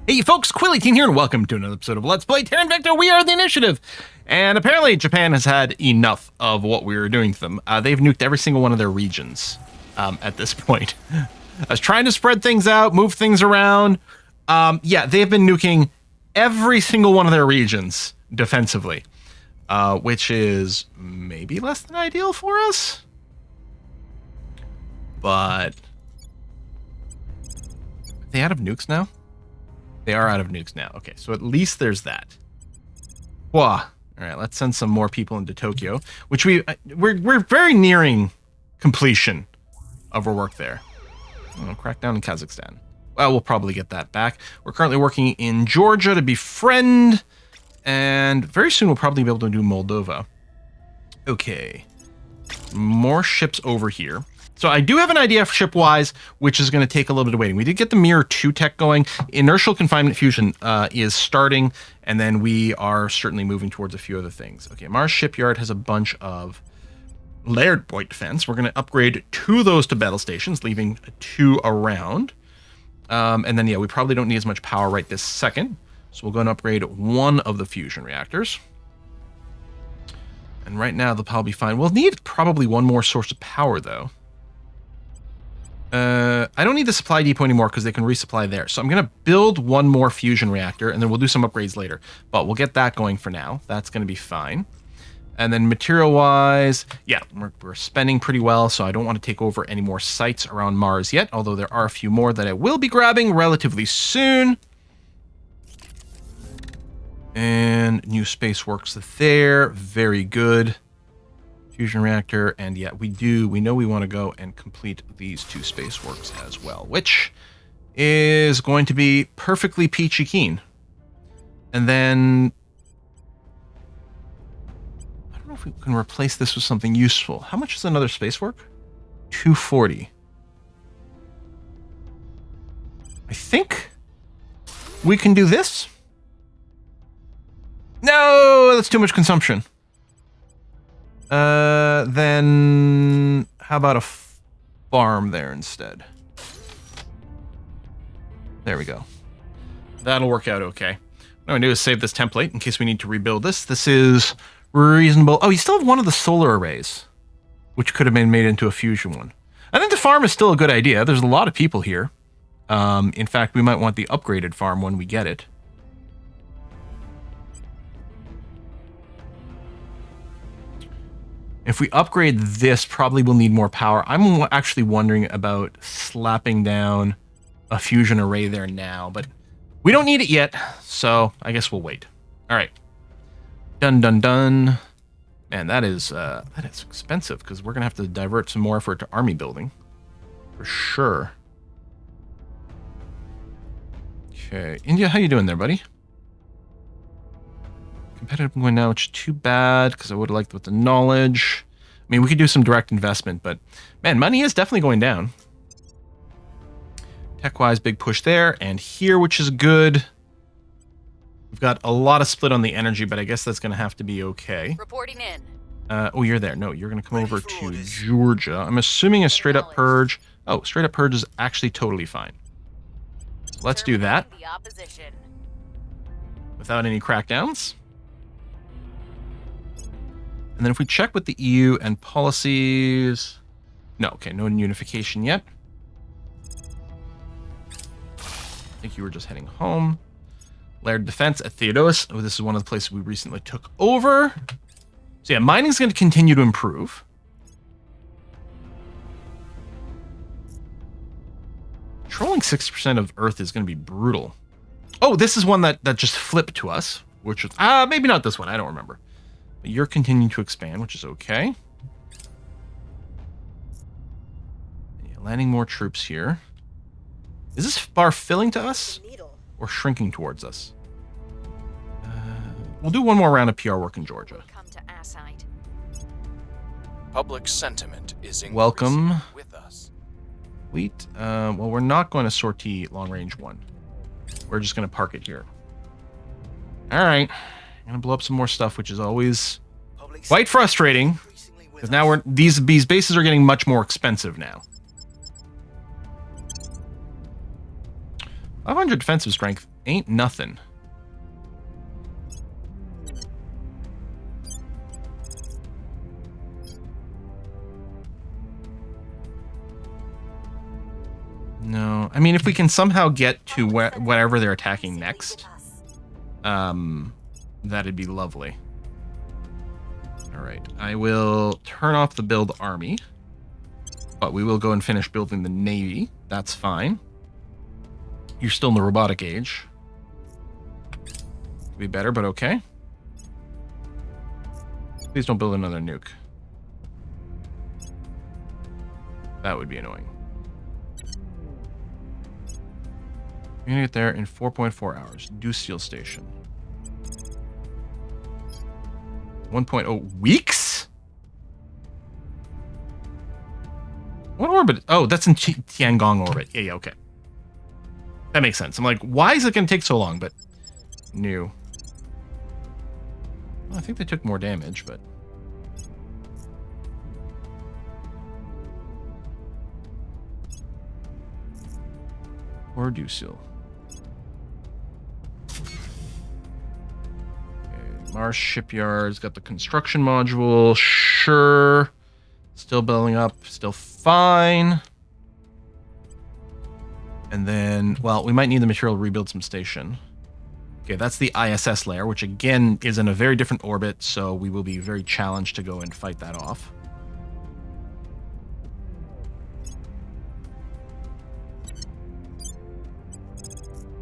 Hey folks, Quill18 here, and welcome to another episode of Let's Play Terra Invicta. We are the Initiative, and apparently Japan has had enough of what we were doing to them. They've nuked every single one of their regions at this point. I was trying to spread things out, move things around. Yeah, they've been nuking every single one of their regions defensively, which is maybe less than ideal for us. But are they out of nukes now? They are out of nukes now. Okay, so at least there's that. Whoa. All right, let's send some more people into Tokyo, which we're very nearing completion of our work there. Crack down in Kazakhstan. Well, we'll probably get that back. We're currently working in Georgia to befriend, and very soon we'll probably be able to do Moldova. Okay. More ships over here. So I do have an idea for ship-wise, which is going to take a little bit of waiting. We did get the Mirror 2 tech going. Inertial confinement fusion is starting, and then we are certainly moving towards a few other things. Okay, Mars Shipyard has a bunch of layered point defense. We're going to upgrade 2 of those to battle stations, leaving 2 around. And then, yeah, we probably don't need as much power right this second. So we'll go and upgrade 1 of the fusion reactors. And right now, they'll probably be fine. We'll need probably 1 more source of power, though. I don't need the supply depot anymore because they can resupply there. So I'm going to build 1 more fusion reactor, and then we'll do some upgrades later. But we'll get that going for now. That's going to be fine. And then material-wise, yeah, we're spending pretty well, so I don't want to take over any more sites around Mars yet, although there are a few more that I will be grabbing relatively soon. And new space works there. Very good. Fusion reactor, and yeah, we know we want to go and complete these 2 space works as well, which is going to be perfectly peachy keen. And then I don't know if we can replace this with something useful. How much is another space work? 240. I think we can do this. No, that's too much consumption. Then how about a farm there instead? There we go. That'll work out okay. What I'm gonna do is save this template in case we need to rebuild this. This is reasonable. Oh, you still have 1 of the solar arrays, which could have been made into a fusion one. I think the farm is still a good idea. There's a lot of people here. In fact, we might want the upgraded farm when we get it. If we upgrade this, probably we'll need more power. I'm actually wondering about slapping down a fusion array there now, but we don't need it yet, so I guess we'll wait. All right. Done, done, done. Man, that is expensive because we're going to have to divert some more effort to army building. For sure. Okay. India, how you doing there, buddy? Competitive going now, which is too bad because I would have liked with the knowledge. I mean, we could do some direct investment, but man, money is definitely going down. Tech-wise, big push there and here, which is good. We've got a lot of split on the energy, but I guess that's going to have to be okay. Reporting in. Oh, you're there. No, you're going to come over to Georgia. I'm assuming a straight-up purge. Oh, straight-up purge is actually totally fine. So let's do that. Without any crackdowns. And then if we check with the EU and policies... No, okay, no unification yet. I think you were just heading home. Layered defense at Theodos. Oh, this is one of the places we recently took over. So yeah, mining's going to continue to improve. Controlling 60% of Earth is going to be brutal. Oh, this is one that just flipped to us, which was... maybe not this one, I don't remember. But you're continuing to expand, which is okay. Yeah, landing more troops here. Is this bar filling to us or shrinking towards us? We'll do 1 more round of PR work in Georgia. Public sentiment is welcome with us. Wheat. Well, we're not going to sortie long range 1. We're just going to park it here. All right. I'm going to blow up some more stuff, which is always quite frustrating. Because now these bases are getting much more expensive now. 500 defensive strength ain't nothing. No, I mean, if we can somehow get to whatever they're attacking next, that'd be lovely. All right, I will turn off the build army, but we will go and finish building the navy. That's fine. You're still in the robotic age. Could be better, but okay. Please don't build another nuke. That would be annoying. You're gonna get there in 4.4 hours. Do steel station. 1.0 weeks? What orbit? Oh, that's in Tiangong orbit. Yeah, okay. That makes sense. I'm like, why is it gonna take so long? But new. Well, I think they took more damage, but or do seal. Mars shipyard's got the construction module. Sure. Still building up. Still fine. And then, well, we might need the material to rebuild some station. Okay, that's the ISS layer, which again is in a very different orbit, so we will be very challenged to go and fight that off.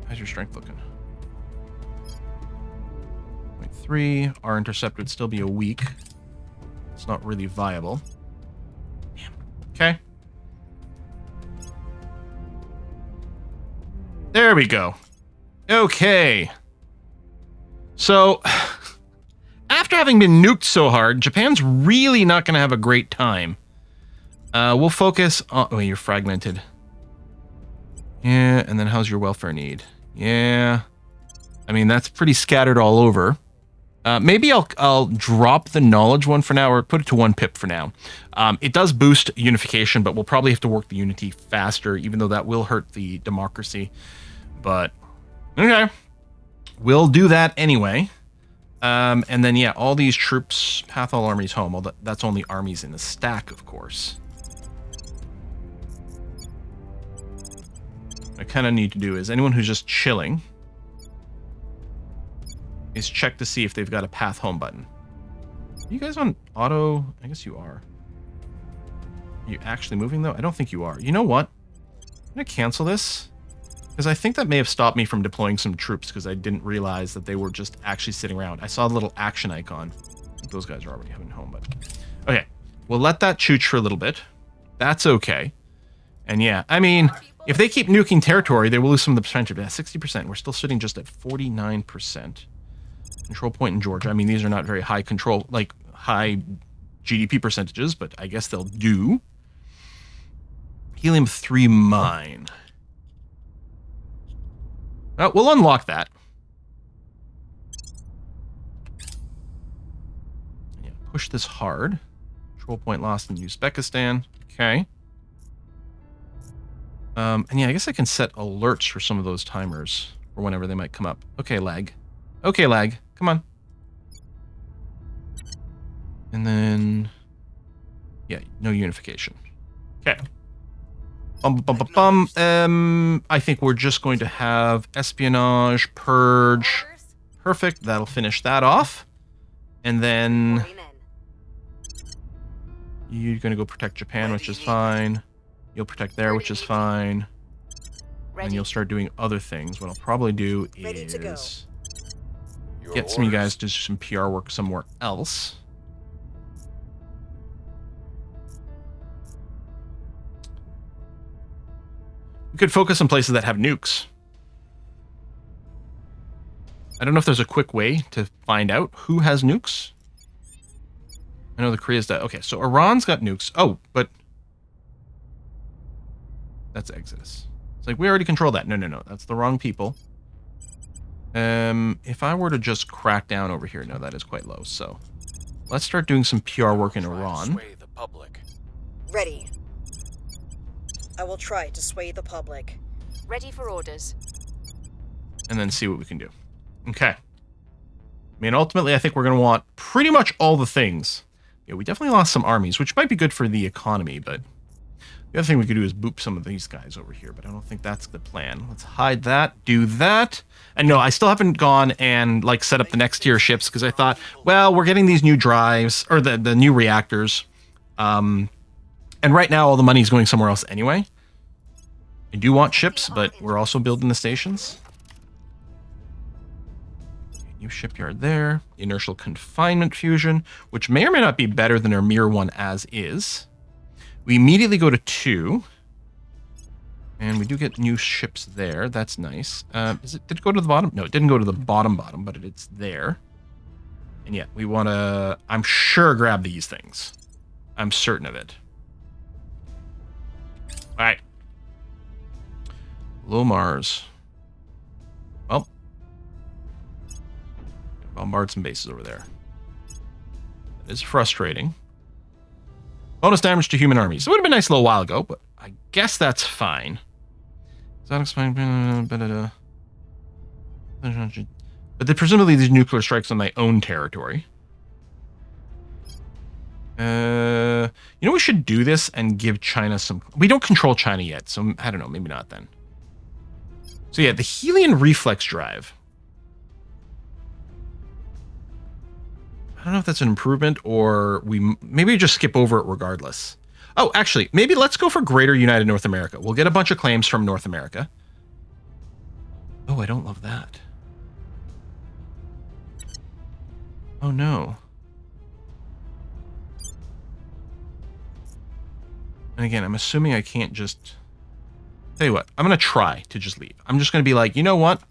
How's your strength looking? 0.3. Our intercept would still be a week. It's not really viable. Damn. Okay. There we go. Okay. So, after having been nuked so hard, Japan's really not going to have a great time. We'll focus on... Oh, you're fragmented. Yeah, and then how's your welfare need? Yeah. I mean, that's pretty scattered all over. Maybe I'll drop the knowledge one for now, or put it to 1 pip for now. It does boost unification, but we'll probably have to work the unity faster, even though that will hurt the democracy. But, okay. We'll do that anyway. And then, yeah, all these troops, path all armies home. Well, that's only armies in the stack, of course. What I kind of need to do is anyone who's just chilling is check to see if they've got a path home button. Are you guys on auto? I guess you are. Are you actually moving, though? I don't think you are. You know what? I'm going to cancel this, because I think that may have stopped me from deploying some troops, because I didn't realize that they were just actually sitting around. I saw the little action icon. I think those guys are already having home, but... Okay, we'll let that chooch for a little bit. That's okay. And yeah, I mean, if they keep nuking territory, they will lose some of the percentage. Yeah, 60%. We're still sitting just at 49%. Control point in Georgia. I mean, these are not very high control, like high GDP percentages, but I guess they'll do. Helium-3 mine. Well, we'll unlock that. Yeah, push this hard. Control point lost in Uzbekistan. Okay. And yeah, I guess I can set alerts for some of those timers or whenever they might come up. Okay, lag. Okay, lag. Come on. And then... Yeah, no unification. Okay. I think we're just going to have espionage, purge. Perfect. That'll finish that off. And then... You're going to go protect Japan, which is fine. You'll protect there, which is fine. And you'll start doing other things. What I'll probably do is... Get some of you guys to do some PR work somewhere else. We could focus on places that have nukes. I don't know if there's a quick way to find out who has nukes. I know the Korea's that. Okay, so Iran's got nukes. Oh, but that's Exodus. It's like we already control that. No. That's the wrong people. If I were to just crack down over here, no, that is quite low. So let's start doing some PR work in Iran. Sway the public. Ready. I will try to sway the public. Ready for orders. and then see what we can do. Okay. I mean, ultimately, I think we're going to want pretty much all the things. Yeah, we definitely lost some armies, which might be good for the economy, but the other thing we could do is boop some of these guys over here, but I don't think that's the plan. Let's hide that, do that. And no, I still haven't gone and like set up the next tier ships because I thought, well, we're getting these new drives or the new reactors. And right now all the money is going somewhere else anyway. I do want ships, but we're also building the stations. New shipyard there. Inertial confinement fusion, which may or may not be better than our Mir one as is. We immediately go to 2. And we do get new ships there. That's nice. Did it go to the bottom? No, it didn't go to the bottom, but it's there. And yeah, we want to, I'm sure, grab these things. I'm certain of it. All right. Low Mars. Well, bombard some bases over there. That is frustrating. Bonus damage to human armies. It would have been nice a little while ago, but I guess that's fine. But then presumably these nuclear strikes on my own territory. You know, we should do this and give China some... We don't control China yet, so I don't know, maybe not then. So yeah, the Helian reflex drive. I don't know if that's an improvement or maybe we just skip over it regardless. Oh, actually, maybe let's go for Greater United North America. We'll get a bunch of claims from North America. Oh, I don't love that. Oh, no. And again, I'm assuming I can't just... Tell you what, I'm going to try to just leave. I'm just going to be like, you know what?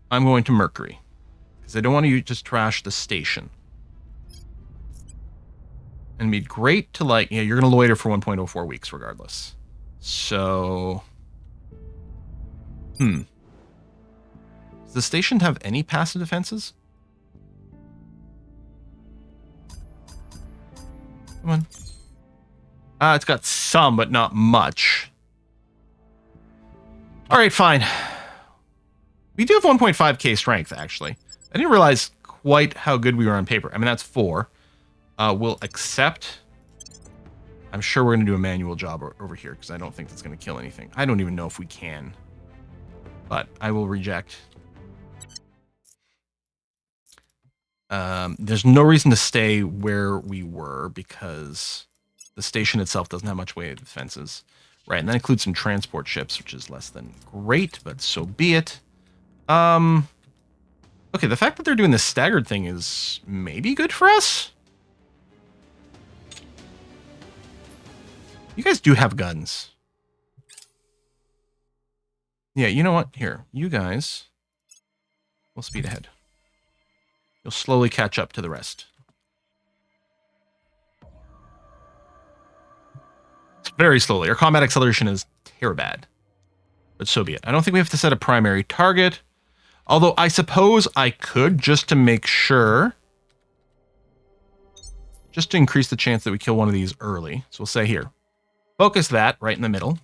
I'm going to Mercury. Because I don't want to just trash the station. And it'd be great to like, yeah, you're going to loiter for 1.04 weeks regardless. So... Does the station have any passive defenses? Come on. It's got some, but not much. All right, fine. We do have 1.5k strength, actually. I didn't realize quite how good we were on paper. I mean, that's 4. We'll accept. I'm sure we're going to do a manual job over here because I don't think that's going to kill anything. I don't even know if we can. But I will reject. There's no reason to stay where we were because the station itself doesn't have much way of defenses. Right, and that includes some transport ships, which is less than great, but so be it. Okay, the fact that they're doing this staggered thing is maybe good for us. You guys do have guns. Yeah, you know what? Here, you guys will speed ahead. You'll slowly catch up to the rest. Very slowly. Our combat acceleration is terrible. But so be it. I don't think we have to set a primary target. Although I suppose I could just to make sure. Just to increase the chance that we kill one of these early. So we'll say here. Focus that right in the middle.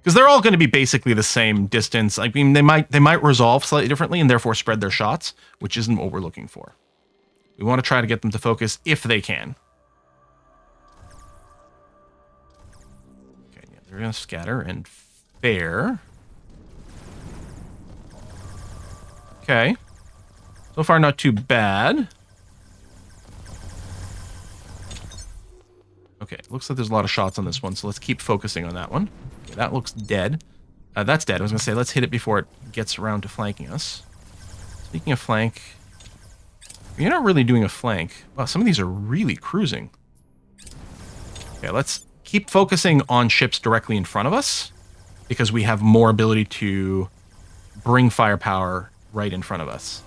Because they're all going to be basically the same distance. I mean, they might resolve slightly differently and therefore spread their shots, which isn't what we're looking for. We want to try to get them to focus if they can. Okay, yeah, they're going to scatter and fair. Okay. So far, not too bad. Okay, looks like there's a lot of shots on this one, so let's keep focusing on that one. Okay, that looks dead. That's dead. I was going to say, let's hit it before it gets around to flanking us. Speaking of flank, you're not really doing a flank. Wow, some of these are really cruising. Okay, let's keep focusing on ships directly in front of us, because we have more ability to bring firepower right in front of us.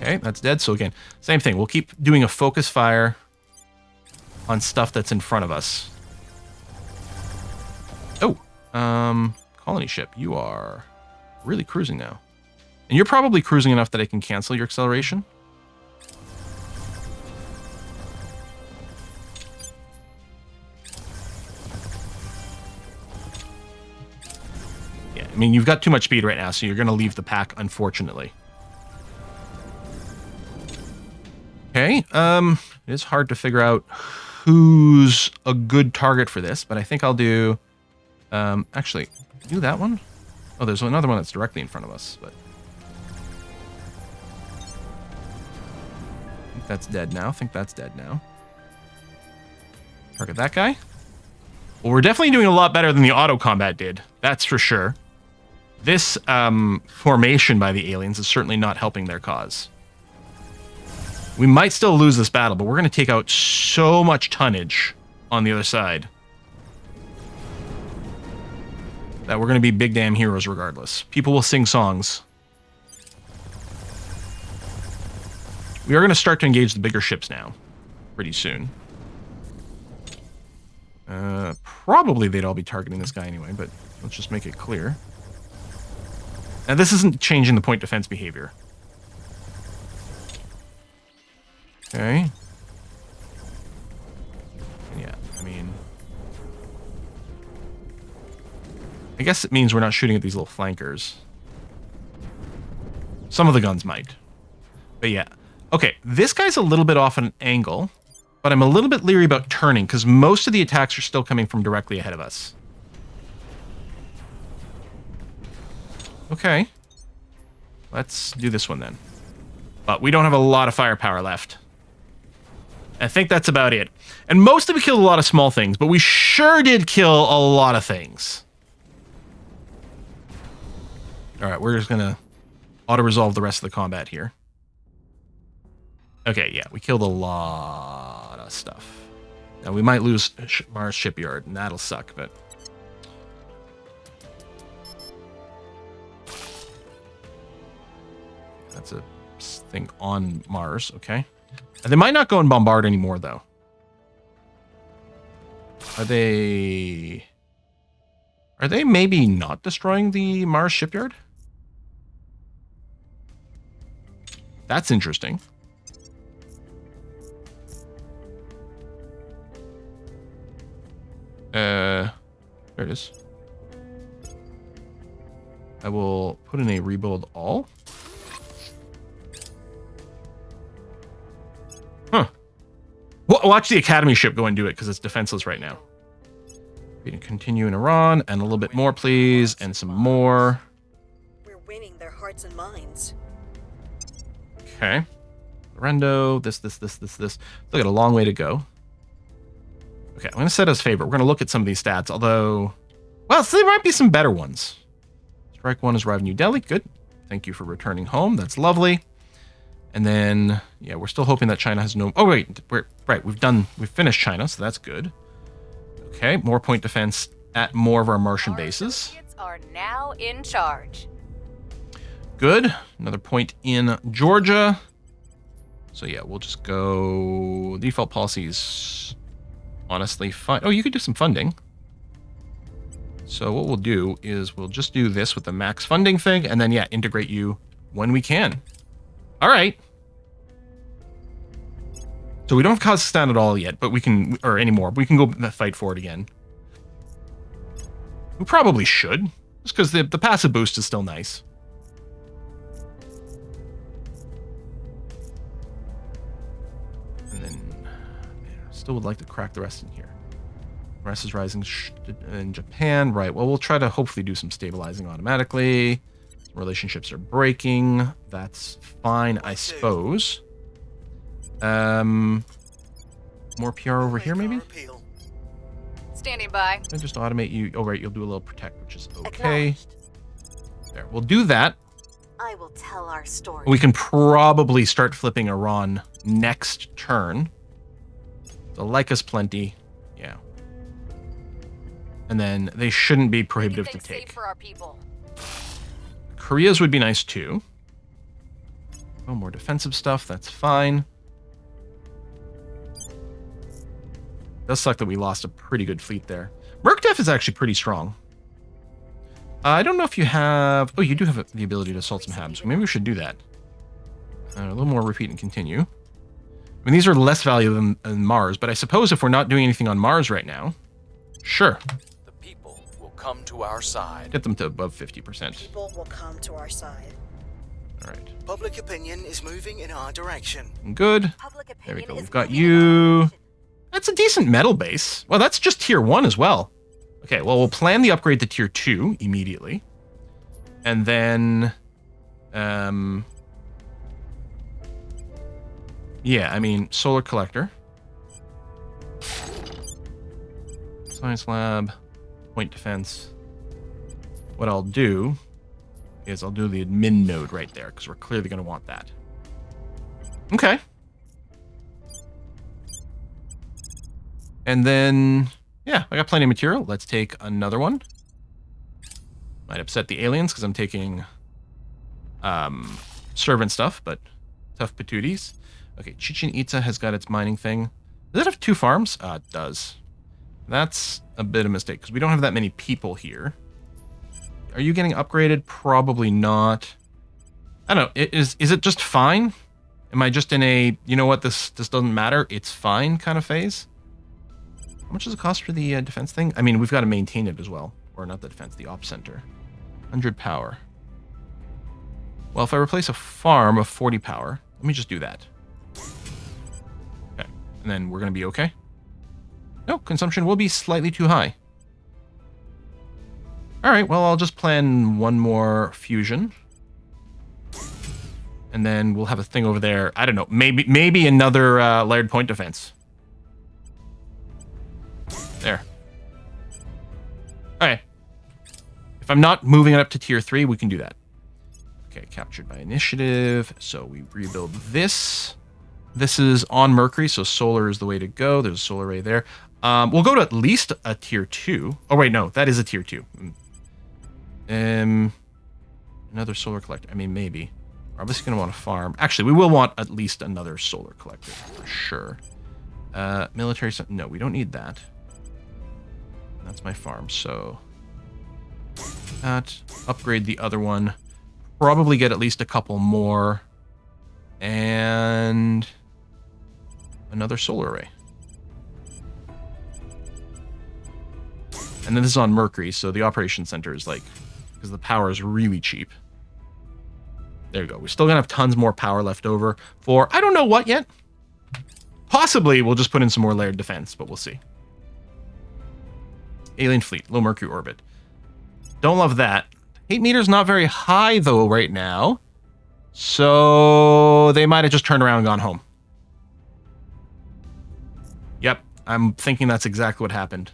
Okay, that's dead. So again, same thing. We'll keep doing a focus fire on stuff that's in front of us. Oh, colony ship, you are really cruising now. And you're probably cruising enough that I can cancel your acceleration. mean, you've got too much speed right now, so you're going to leave the pack, unfortunately. Okay, it is hard to figure out who's a good target for this, but I think I'll do... actually, do that one? Oh, there's another one that's directly in front of us, but... I think that's dead now. Target that guy. Well, we're definitely doing a lot better than the auto combat did. That's for sure. This formation by the aliens is certainly not helping their cause. We might still lose this battle, but we're going to take out so much tonnage on the other side that we're going to be big damn heroes regardless. People will sing songs. We are going to start to engage the bigger ships now pretty soon. Probably they'd all be targeting this guy anyway, but let's just make it clear. Now, this isn't changing the point defense behavior. Okay. Yeah, I mean... I guess it means we're not shooting at these little flankers. Some of the guns might. But yeah. Okay, this guy's a little bit off an angle, but I'm a little bit leery about turning, because most of the attacks are still coming from directly ahead of us. Okay. Let's do this one then. But we don't have a lot of firepower left. I think that's about it. And mostly we killed a lot of small things, but we sure did kill a lot of things. Alright, we're just gonna auto-resolve the rest of the combat here. Okay, yeah, we killed a lot of stuff. Now, we might lose Mars Shipyard, and that'll suck, but... That's a thing on Mars, okay. They might not go and bombard anymore, though. Are they maybe not destroying the Mars Shipyard? That's interesting. There it is. I will put in a rebuild all. Huh. Watch the Academy ship go and do it, because it's defenseless right now. We can continue in Iran, and a little bit more, please, and some more. We're winning their hearts and minds. Okay. Lorendo, this. Still got a long way to go. Okay, I'm going to set as favorite. We're going to look at some of these stats, although... Well, so there might be some better ones. Strike 1 has arrived in New Delhi. Good. Thank you for returning home. That's lovely. And then, yeah, we're still hoping that China has no... Oh, wait. We've finished China, so that's good. Okay, more point defense at more of our Martian bases. Are now in charge. Good. Another point in Georgia. So, yeah, we'll just go... Default policies... Honestly, fine. Oh, you could do some funding. So what we'll do is we'll just do this with the max funding thing, and then, yeah, integrate you when we can. All right. So we don't have Kazakhstan at all yet, but we can, or anymore. We can go fight for it again. We probably should, just because the passive boost is still nice. And then, still would like to crack the rest in here. The rest is rising in Japan. Right, well, we'll try to hopefully do some stabilizing automatically. Relationships are breaking. That's fine, I suppose. More PR over here, maybe? Standing by. And just automate you. Oh, right, you'll do a little protect, which is okay. There, we'll do that. I will tell our story. We can probably start flipping Iran next turn. They'll like us plenty. Yeah. And then they shouldn't be prohibitive to take. Safe for our people. Korea's would be nice too. Oh, more defensive stuff. That's fine. Does suck that we lost a pretty good fleet there. Mercdef is actually pretty strong. I don't know if you have... Oh, you do have the ability to assault some habs. Maybe we should do that. A little more repeat and continue. I mean, these are less valuable than Mars, but I suppose if we're not doing anything on Mars right now... Sure. The people will come to our side. Get them to above 50%. People will come to our side. All right. Public opinion is moving in our direction. Good. Public There we opinion go. is We've got moving in our you. direction. That's a decent metal base. Well, that's just tier 1 as well. Okay, well, we'll plan the upgrade to tier 2 immediately. And then... yeah, I mean, solar collector. Science lab. Point defense. What I'll do is I'll do the admin node right there, because we're clearly going to want that. Okay. And then, yeah, I got plenty of material. Let's take another one. Might upset the aliens, because I'm taking servant stuff, but tough patooties. Okay, Chichen Itza has got its mining thing. Does it have 2 farms? It does. That's a bit of a mistake, because we don't have that many people here. Are you getting upgraded? Probably not. I don't know. Is it just fine? Am I just in a, you know what, this doesn't matter, it's fine kind of phase? How much does it cost for the defense thing? I mean, we've got to maintain it as well. Or not the defense, the op center. 100 power. Well, if I replace a farm of 40 power, let me just do that. Okay, and then we're going to be okay. No, consumption will be slightly too high. All right, well, I'll just plan one more fusion. And then we'll have a thing over there. I don't know, maybe another layered point defense. There. All right. If I'm not moving it up to tier 3, we can do that. Okay, captured by initiative. So we rebuild this. This is on Mercury, so solar is the way to go. There's a solar array there. We'll go to at least a tier 2. Oh, wait, no, that is a tier 2. Another solar collector. I mean, maybe. We're obviously going to want a farm. Actually, we will want at least another solar collector for sure. Military... No, we don't need that. That's my farm, so... that. Upgrade the other one. Probably get at least a couple more. And... another solar array. And then this is on Mercury, so the operation center is like... because the power is really cheap. There you go. We're still going to have tons more power left over for... I don't know what yet. Possibly we'll just put in some more layered defense, but we'll see. Alien fleet, low Mercury orbit. Don't love that. Hate meter's not very high, though, right now. So they might have just turned around and gone home. Yep, I'm thinking that's exactly what happened.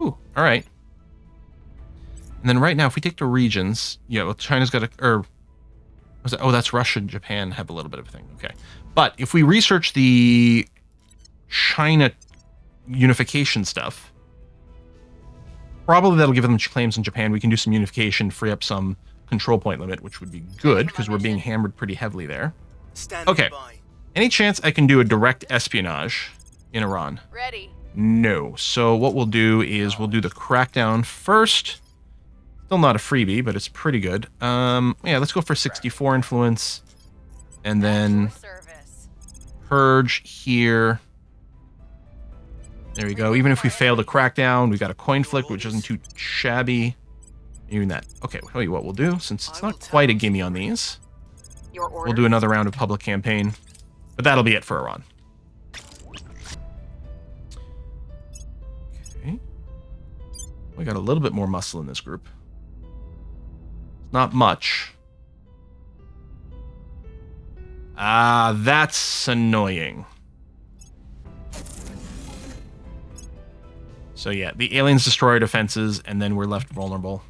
Ooh, all right. And then right now, if we take the regions, yeah, well, China's got a... or, was that, oh, that's Russia and Japan have a little bit of a thing. Okay. But if we research the China unification stuff, probably that'll give them claims in Japan. We can do some unification, free up some control point limit, which would be good because we're being hammered pretty heavily there. Okay. Any chance I can do a direct espionage in Iran? Ready. No. So what we'll do is we'll do the crackdown first. Still not a freebie, but it's pretty good. Yeah, let's go for 64 influence. And then purge here. There we go. Even if we fail to crackdown, we got a coin flick, which isn't too shabby. Even that. Okay, I'll tell you what we'll do. Since it's not quite a gimme on these, we'll do another round of public campaign. But that'll be it for Iran. Okay. We got a little bit more muscle in this group. Not much. Ah, that's annoying. So yeah, the aliens destroy our defenses, and then we're left vulnerable.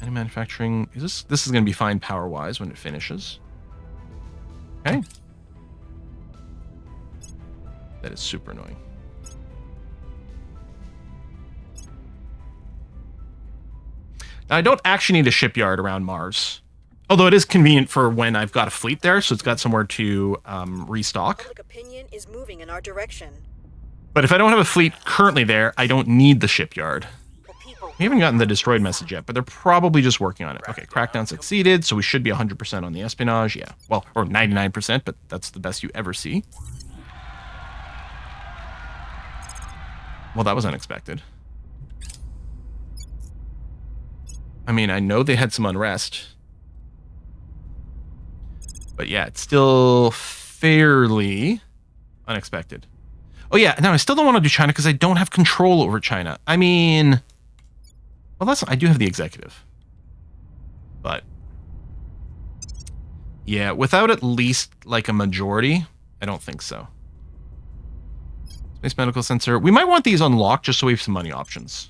Any manufacturing... This is going to be fine power-wise when it finishes. Okay. That is super annoying. Now, I don't actually need a shipyard around Mars. Although it is convenient for when I've got a fleet there, so it's got somewhere to restock. Public opinion is moving in our direction. But if I don't have a fleet currently there, I don't need the shipyard. We haven't gotten the destroyed message yet, but they're probably just working on it. Okay, crackdown succeeded, so we should be 100% on the espionage. Yeah, well, or 99%, but that's the best you ever see. Well, that was unexpected. I mean, I know they had some unrest. But yeah, it's still fairly unexpected. Oh yeah, no, I still don't want to do China because I don't have control over China. I mean, well, I do have the executive. But yeah, without at least like a majority, I don't think so. Space medical sensor. We might want these unlocked just so we have some money options.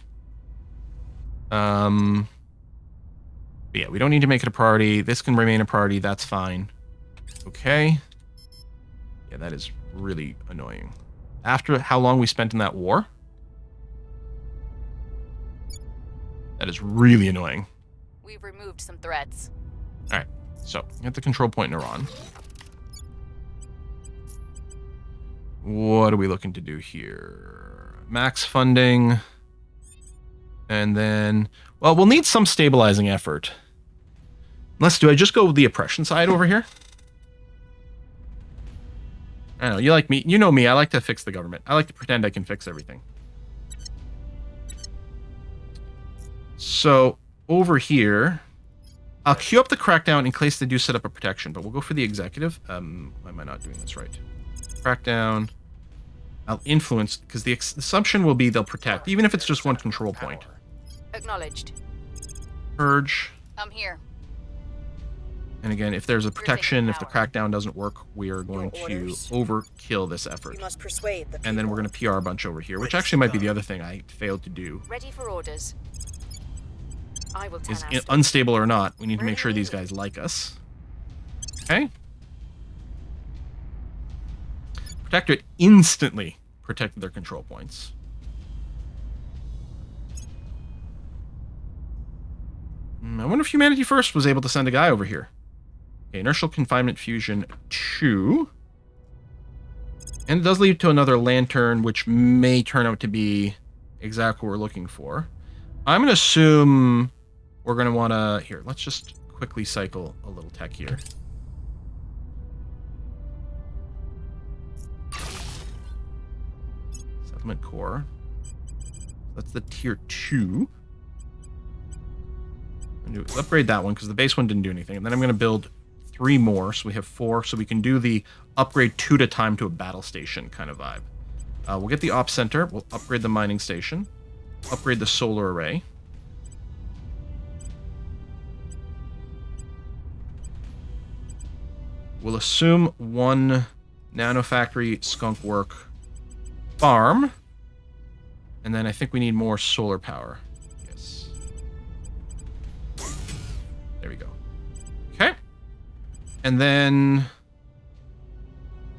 But yeah, we don't need to make it a priority. This can remain a priority. That's fine. Okay. Yeah, that is really annoying. After how long we spent in that war? That is really annoying. We've removed some threats. Alright, so, at the control point in Iran. What are we looking to do here? Max funding. And then, well, we'll need some stabilizing effort. Do I just go with the oppression side over here? I don't know, you like me. You know me, I like to fix the government. I like to pretend I can fix everything. So, over here, I'll queue up the crackdown in case they do set up a protection, but we'll go for the executive. Why am I not doing this right? Crackdown. I'll influence, because the assumption will be they'll protect, even if it's just one control point. Acknowledged. Purge. I'm here. And again, if there's a protection, if the crackdown doesn't work, we are going to orders? overkill this effort. We must persuade the people. And then we're going to PR a bunch over here, which actually might be the other thing I failed to do. Ready for orders. I will tell Is us. unstable or not, we need to make sure these guys like us. Okay. Protectorate instantly protected their control points. I wonder if Humanity First was able to send a guy over here. Okay, inertial confinement fusion 2. And it does lead to another lantern, which may turn out to be exactly what we're looking for. I'm going to assume we're going to want to... Here, let's just quickly cycle a little tech here. Settlement core. That's the tier 2. Let's upgrade that one because the base one didn't do anything. And then I'm going to build 3 more, so we have 4, so we can do the upgrade 2 at a time to a battle station kind of vibe. We'll get the ops center. We'll upgrade the mining station. Upgrade the solar array. We'll assume 1 nanofactory, skunk work, farm. And then I think we need more solar power. Yes. There we go. Okay. And then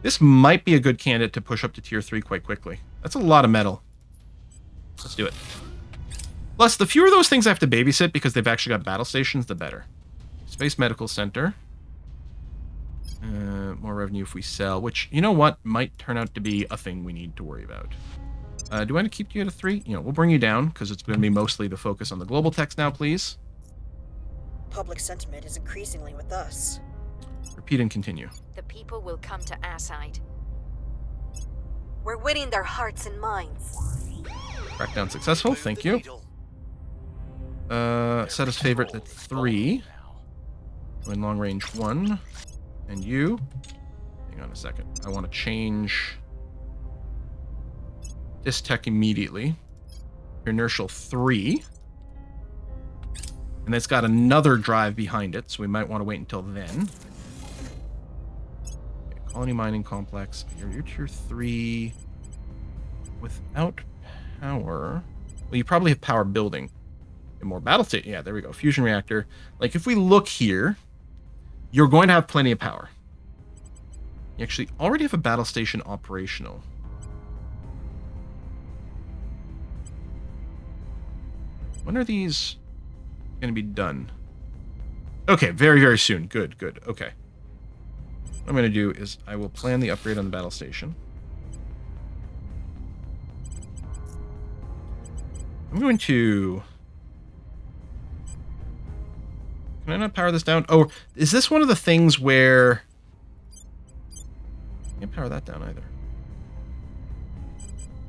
this might be a good candidate to push up to tier 3 quite quickly. That's a lot of metal. Let's do it. Plus, the fewer of those things I have to babysit because they've actually got battle stations, the better. Space Medical Center. More revenue if we sell, which, you know what, might turn out to be a thing we need to worry about. Do I want to keep you at a 3? You know, we'll bring you down because it's going to be mostly the focus on the global text now, please. Public sentiment is increasingly with us. Repeat and continue. The people will come to our side. We're winning their hearts and minds. Crackdown successful, thank you. Set as favorite at 3. In long range 1. And you. Hang on a second. I want to change this tech immediately. Inertial 3. And it's got another drive behind it, so we might want to wait until then. Okay, colony mining complex. You're tier 3 without power. Well, you probably have power building. And more battle state. Yeah, there we go. Fusion reactor. Like, if we look here, you're going to have plenty of power. You actually already have a battle station operational. When are these going to be done? Okay, very, very soon. Good, good. Okay. What I'm going to do is I will plan the upgrade on the battle station. I'm going to... Can I not power this down? Oh, is this one of the things where... I can't power that down either.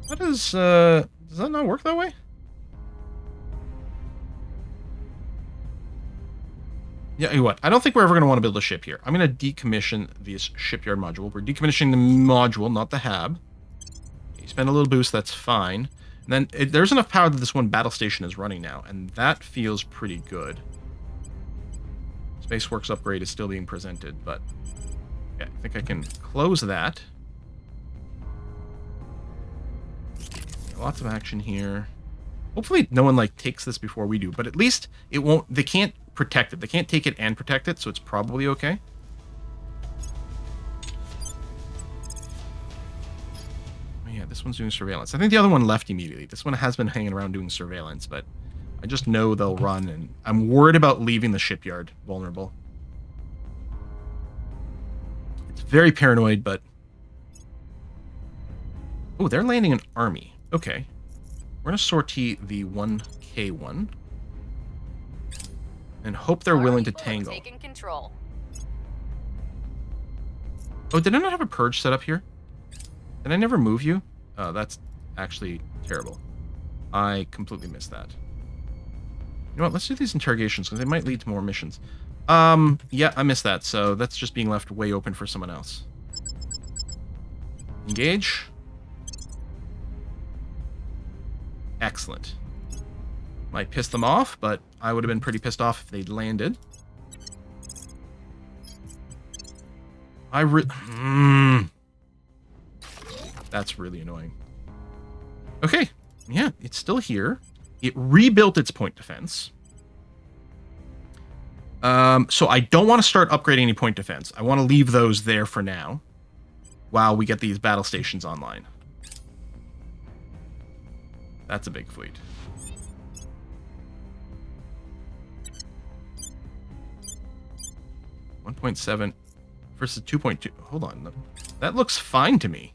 What does that not work that way? Yeah, what? I don't think we're ever going to want to build a ship here. I'm going to decommission this shipyard module. We're decommissioning the module, not the hab. You spend a little boost, that's fine. And then there's enough power that this one battle station is running now, and that feels pretty good. Spaceworks upgrade is still being presented, but yeah, I think I can close that. Lots of action here. Hopefully no one like takes this before we do, but at least it won't, they can't protect it. They can't take it and protect it, so it's probably okay. Oh yeah, this one's doing surveillance. I think the other one left immediately. This one has been hanging around doing surveillance, but I just know they'll run, and I'm worried about leaving the shipyard vulnerable. It's very paranoid, but... Oh, they're landing an army. Okay. We're going to sortie the 1K one. And hope they're willing to tangle. Taking control. Oh, did I not have a purge set up here? Did I never move you? Oh, that's actually terrible. I completely missed that. You know what? Let's do these interrogations, because they might lead to more missions. Yeah, I missed that, so that's just being left way open for someone else. Engage. Excellent. Might piss them off, but I would have been pretty pissed off if they'd landed. That's really annoying. Okay, yeah, it's still here. It rebuilt its point defense. So I don't want to start upgrading any point defense. I want to leave those there for now, while we get these battle stations online. That's a big fleet. .7 versus 2.2. Hold on. That looks fine to me.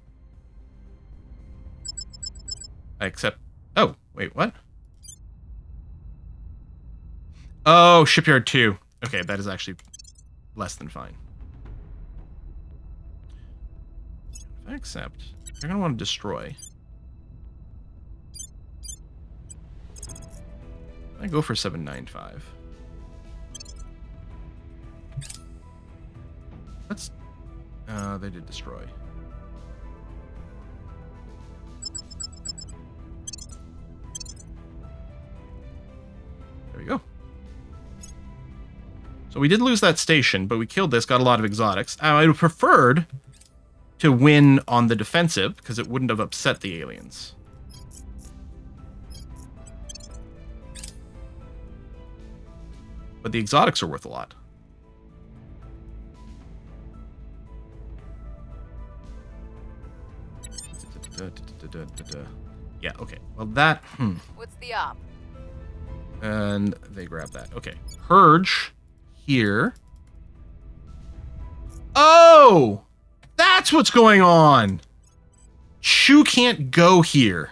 Except... Oh, wait, what? Oh, Shipyard 2. Okay, that is actually less than fine. If I accept, you're going to want to destroy. I go for 795. Let's... they did destroy. There we go. So we did lose that station, but we killed this, got a lot of exotics. I would have preferred to win on the defensive, because it wouldn't have upset the aliens. But the exotics are worth a lot. Yeah, okay. Well, that... What's the op? And they grab that. Okay. Purge here. Oh! That's what's going on! Shu can't go here.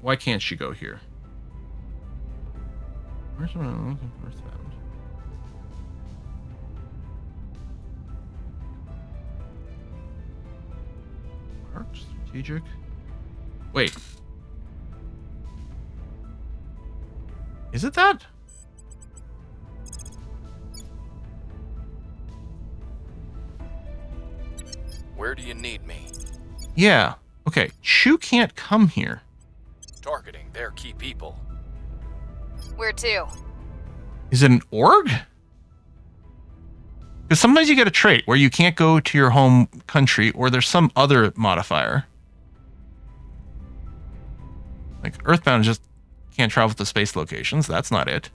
Why can't she go here? Where's the Earthbound? March strategic. Wait. Is it that? Where do you need me? Yeah. Okay. Shu can't come here. Targeting their key people. Where to? Is it an org? Because sometimes you get a trait where you can't go to your home country, or there's some other modifier. Like Earthbound just can't travel to space locations. That's not it.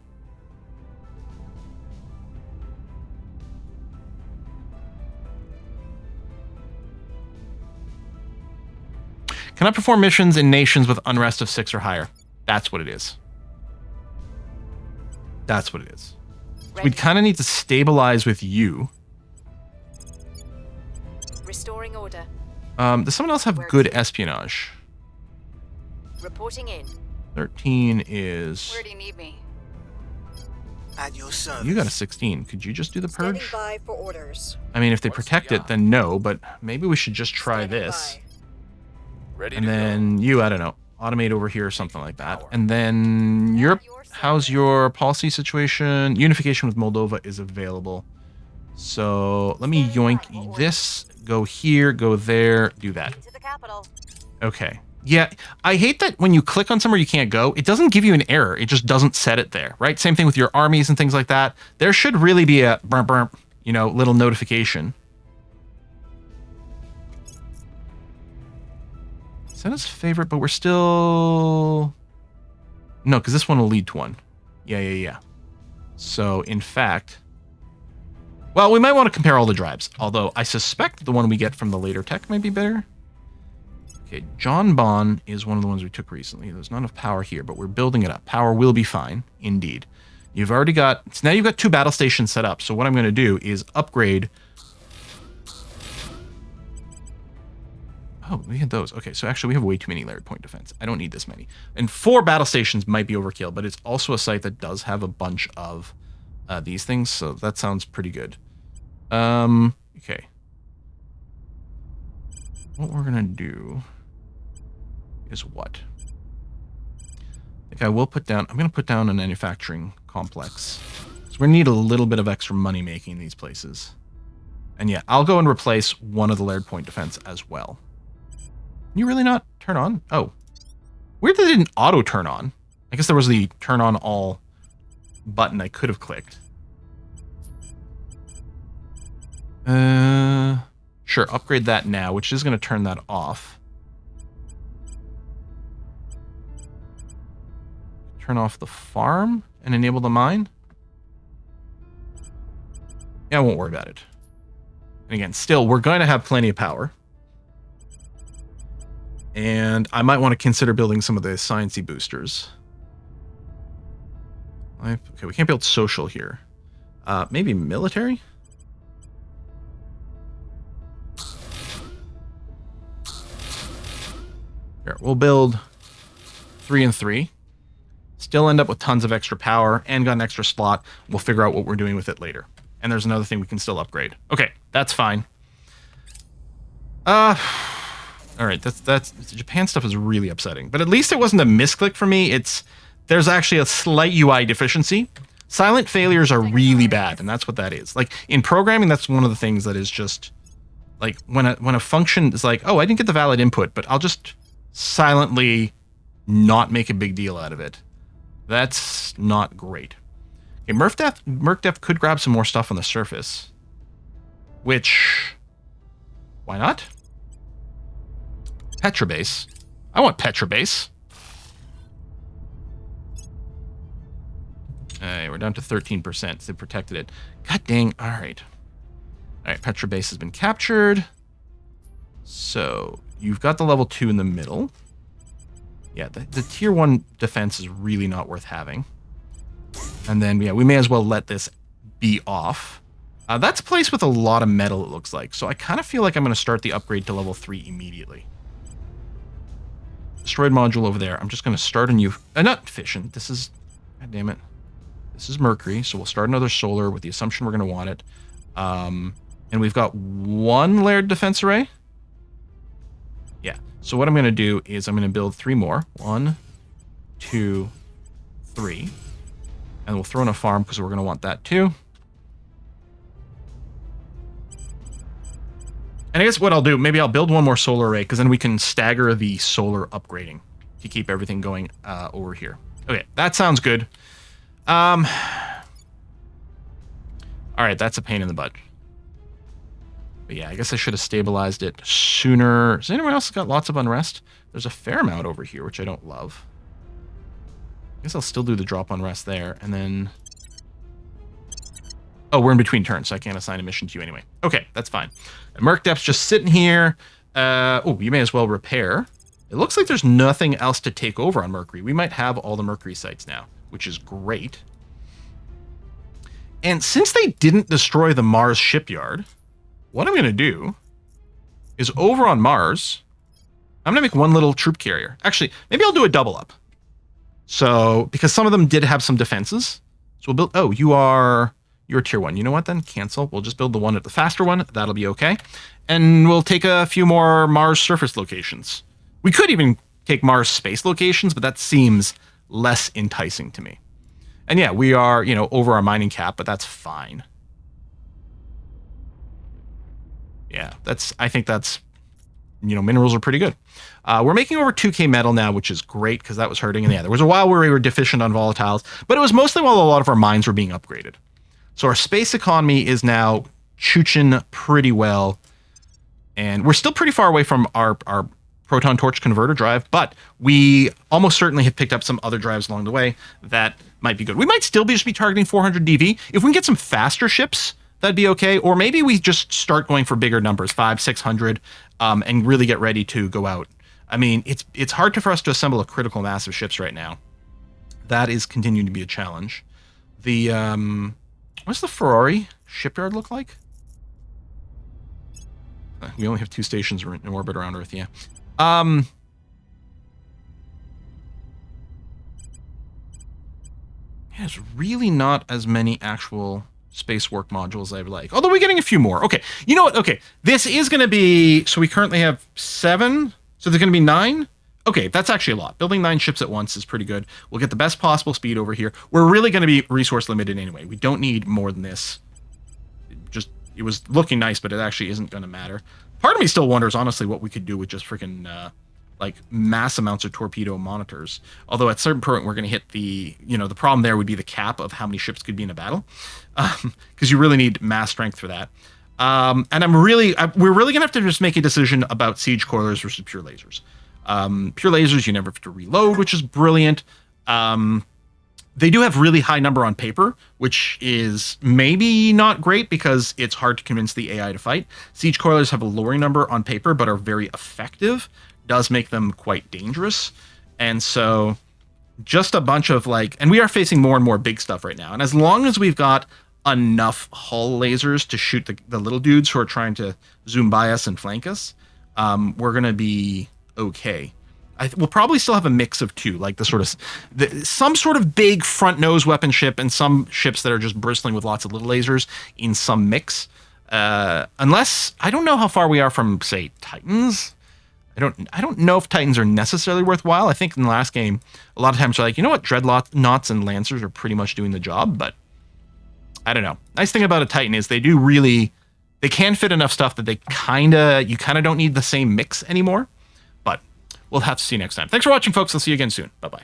Cannot perform missions in nations with unrest of 6 or higher. That's what it is. That's what it is. So we'd kind of need to stabilize with you. Restoring order. Does someone else have good espionage? Reporting in. 13 is... Where do you need me? At your service. You got a 16. Could you just do the Standing purge? by for orders. I mean, if they What's protect the it, then no, but maybe we should just try Standing this. by. Ready And to then you, I don't know. automate over here or something like that. And then Europe, how's your policy situation? Unification with Moldova is available. So let me yoink this, go here, go there, do that. To the capital. Okay. Yeah, I hate that when you click on somewhere you can't go, it doesn't give you an error. It just doesn't set it there, right? Same thing with your armies and things like that. There should really be a burp, burp, you know, little notification. Set as favorite, but we're still... No, because this one will lead to one. Yeah. So, in fact... Well, we might want to compare all the drives, although I suspect the one we get from the later tech might be better. Okay, John Bon is one of the ones we took recently. There's not enough power here, but we're building it up. Power will be fine, indeed. You've already got... So now you've got 2 battle stations set up, so what I'm going to do is upgrade... Oh, we had those. Okay, so actually we have way too many layered point defense. I don't need this many. And 4 battle stations might be overkill, but it's also a site that does have a bunch of these things, so that sounds pretty good. Okay. What we're going to do... is what? I think I will put down... I'm going to put down a manufacturing complex. So we're going to need a little bit of extra money making these places. And yeah, I'll go and replace one of the layered point defense as well. Can you really not turn on? Oh. Weird that it didn't auto turn on. I guess there was the turn on all button I could have clicked. Sure, upgrade that now, which is going to turn that off. Turn off the farm and enable the mine? Yeah, I won't worry about it. And again, still, we're going to have plenty of power. And I might want to consider building some of the sciencey boosters. Okay, we can't build social here. Maybe military? Here, we'll build 3 and 3. Still end up with tons of extra power and got an extra slot. We'll figure out what we're doing with it later. And there's another thing we can still upgrade. Okay, that's fine. All right, that's Japan stuff is really upsetting. But at least it wasn't a misclick for me. There's actually a slight UI deficiency. Silent failures are really bad, and that's what that is. Like in programming, that's one of the things that is just like when a function is like, oh, I didn't get the valid input, but I'll just silently not make a big deal out of it. That's not great. Okay, Mercdef could grab some more stuff on the surface. Which, why not? Petrobase. I want Petrobase. We're down to 13%. They protected it. God dang. All right. All right, Petrobase has been captured. So you've got the level 2 in the middle. Yeah, the tier 1 defense is really not worth having. And then, yeah, we may as well let this be off. That's a place with a lot of metal, it looks like. So I kind of feel like I'm going to start the upgrade to level 3 immediately. Destroyed module over there. I'm just going to start a new... not fission. This is... God damn it. This is Mercury, so we'll start another solar with the assumption we're going to want it. And we've got 1 layered defense array. Yeah. So what I'm going to do is I'm going to build 3 more. 1, 2, 3. And we'll throw in a farm because we're going to want that too. And I guess what I'll do, maybe I'll build 1 more solar array because then we can stagger the solar upgrading to keep everything going over here. Okay, that sounds good. All right, that's a pain in the butt. But yeah, I guess I should have stabilized it sooner. Has anyone else got lots of unrest? There's a fair amount over here, which I don't love. I guess I'll still do the drop unrest there, and then... Oh, we're in between turns, so I can't assign a mission to you anyway. Okay, that's fine. And Mercdef's just sitting here. Oh, you may as well repair. It looks like there's nothing else to take over on Mercury. We might have all the Mercury sites now, which is great. And since they didn't destroy the Mars shipyard, what I'm going to do is over on Mars, I'm going to make 1 little troop carrier. Actually, maybe I'll do a double up. So, because some of them did have some defenses. So we'll build... Oh, you're tier 1. You know what then? Cancel. We'll just build the faster one. That'll be okay. And we'll take a few more Mars surface locations. We could even take Mars space locations, but that seems less enticing to me. And yeah, we are, you know, over our mining cap, but that's fine. Yeah, I think that's, you know, minerals are pretty good. We're making over 2K metal now, which is great because that was hurting. And yeah, there was a while where we were deficient on volatiles, but it was mostly while a lot of our mines were being upgraded. So our space economy is now chooching pretty well. And we're still pretty far away from our proton torch converter drive, but we almost certainly have picked up some other drives along the way that might be good. We might still just be targeting 400 DV. If we can get some faster ships, that'd be okay. Or maybe we just start going for bigger numbers, 500, 600, and really get ready to go out. I mean, it's hard for us to assemble a critical mass of ships right now. That is continuing to be a challenge. The what's the Ferrari shipyard look like? We only have 2 stations in orbit around Earth, yeah. There's really not as many actual space work modules I would like. Although we're getting a few more. Okay, you know what? Okay, this is going to be... So we currently have 7. So there's going to be 9. Okay, that's actually a lot. Building 9 ships at once is pretty good. We'll get the best possible speed over here. We're really going to be resource limited anyway. We don't need more than this. It was looking nice, but it actually isn't going to matter. Part of me still wonders, honestly, what we could do with just freaking, like, mass amounts of torpedo monitors. Although at a certain point, we're going to hit the, you know, the problem there would be the cap of how many ships could be in a battle. Because you really need mass strength for that. And we're really going to have to just make a decision about siege coilers versus pure lasers. Pure lasers, you never have to reload, which is brilliant. They do have really high number on paper, which is maybe not great because it's hard to convince the AI to fight. Siege coilers have a lowering number on paper, but are very effective. Does make them quite dangerous. And so just a bunch of like, and we are facing more and more big stuff right now. And as long as we've got enough hull lasers to shoot the little dudes who are trying to zoom by us and flank us, we're going to be okay. We'll probably still have a mix of 2, like some sort of big front nose weapon ship and some ships that are just bristling with lots of little lasers in some mix. Unless, I don't know how far we are from, say, Titans. I don't know if Titans are necessarily worthwhile. I think in the last game, a lot of times they're like, you know what, Dreadnoughts and Lancers are pretty much doing the job, but I don't know. Nice thing about a Titan is they can fit enough stuff that you kind of don't need the same mix anymore. We'll have to see you next time. Thanks for watching, folks. I'll see you again soon. Bye-bye.